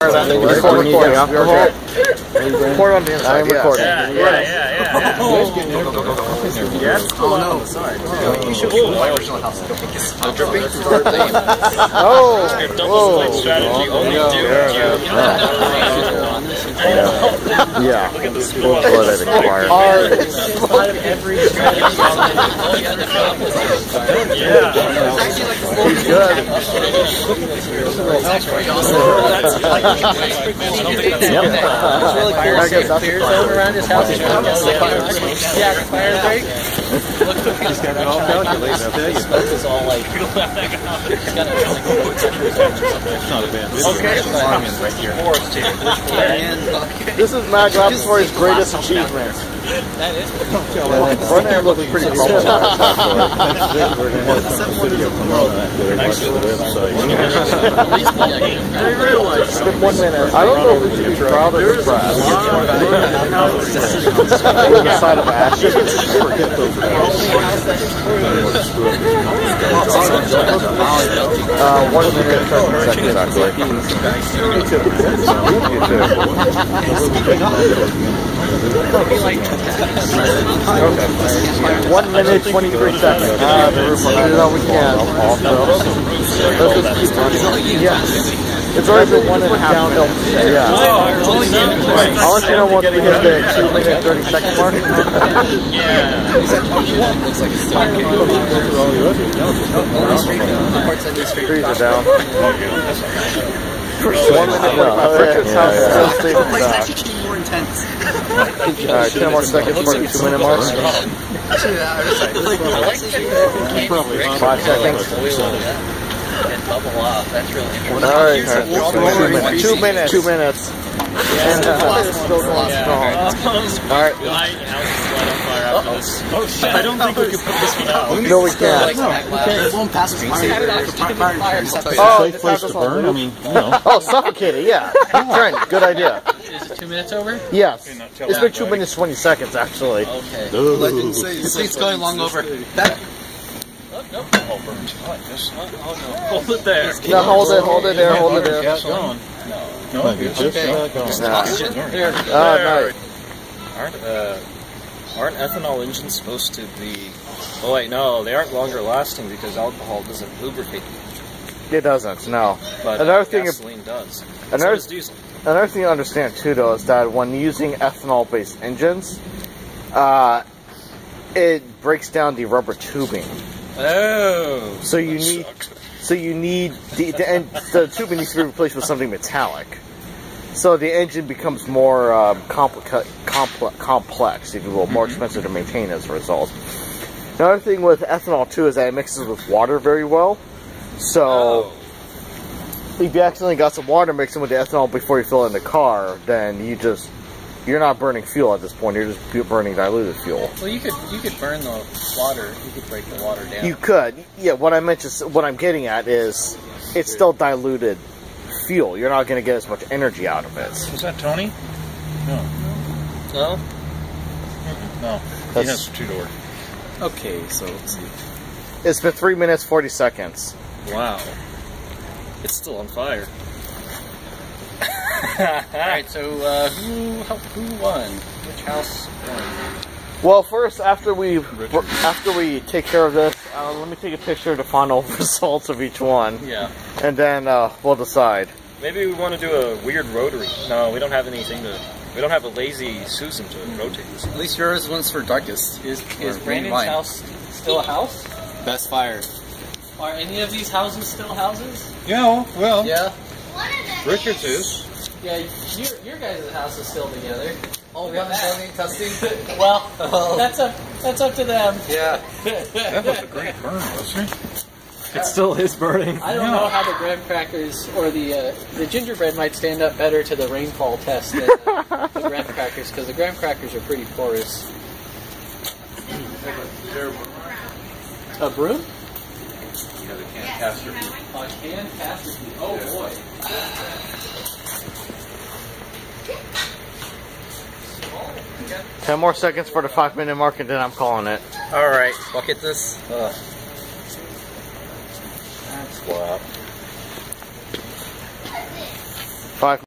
Recording alcohol. Pour on the inside. I am recording. Yeah. Yes. Oh no. Sorry. You should hold my original house. Dripping. Oh. Whoa. Strategy. Only do. Yeah. Look at this. What it acquired. Yeah. He's good. Yep. I guess that's around his house. Yeah, the fire break. He's got it all calculated. Smoke is all like. It's not a bad video. Okay. Right here. This is Matt Laboratory's greatest achievement. That is. Front end looks pretty cool. We're going to have some video come out on the website. It's been 1 minute. I don't know if we should be proud or depressed. On the side of ashes. Forget those guys. 1 minute, 30 seconds actually. Okay. 1 minute, 23 seconds. No, we can't. Let's just keep running. Yeah. It's already been 1.5 downhill. Yeah. I'll let you know once we hit the 2 minute, 30 second mark. Trees are down. 1 minute, Richard's house is still staying back. Alright, 10 more seconds for the 2 minute mark. 5 seconds. Alright, 2 minutes. 2 minutes. And still going strong. Alright. Oh shit, I don't think we can put this one out. No, we can't. It won't pass us. Oh, safe place to burn? I mean, you know. Oh, suffocated, yeah. Trent, good idea. Is it 2 minutes over? Yes. It's been 2 minutes, 20 seconds, actually. Okay. It's going long over. That. Nope. Oh no. Hold it there. No, hold it there, hold it there. No, you're just Aren't ethanol engines supposed to be... Oh wait, no, they aren't longer lasting because alcohol doesn't lubricate. It doesn't, no. But gasoline does. Another, so does diesel. Another thing to understand too, though, is that when using ethanol-based engines, it breaks down the rubber tubing. Oh. So you need the tubing needs to be replaced with something metallic. So the engine becomes more complex, if you will, more expensive to maintain as a result. Another thing with ethanol too is that it mixes with water very well. So if you accidentally got some water mixing with the ethanol before you fill it in the car, then you're not burning fuel at this point. You're just burning diluted fuel. Well, you could burn the water. You could break the water down. You could. Yeah. What I'm getting at is it's still diluted fuel. You're not going to get as much energy out of it. Is that Tony? No. No? No. He has a 2-door. Okay, so let's see. It's been 3 minutes, 40 seconds. Wow. It's still on fire. Alright, so who won? Which house won? Well, first, after we take care of this, let me take a picture of the final results of each one. Yeah. And then we'll decide. Maybe we want to do a weird rotary. No, we don't have anything to... We don't have a lazy Susan to rotate this. At least yours one's for darkest. Is Brandon's house still a house? Best fire. Are any of these houses still houses? Yeah, well, Yeah. Richard's is. Yeah, your guys' house is still together. Oh, we haven't done any testing? Well, that's up to them. Yeah. That was a great burn, wasn't it? It still is burning. I don't know how the graham crackers or the gingerbread might stand up better to the rainfall test than the graham crackers, because the graham crackers are pretty porous. A broom? Yeah, the can caster. A can caster. Oh boy. 10 more seconds for the 5 minute mark, and then I'm calling it. Alright, bucket this. Wow. 5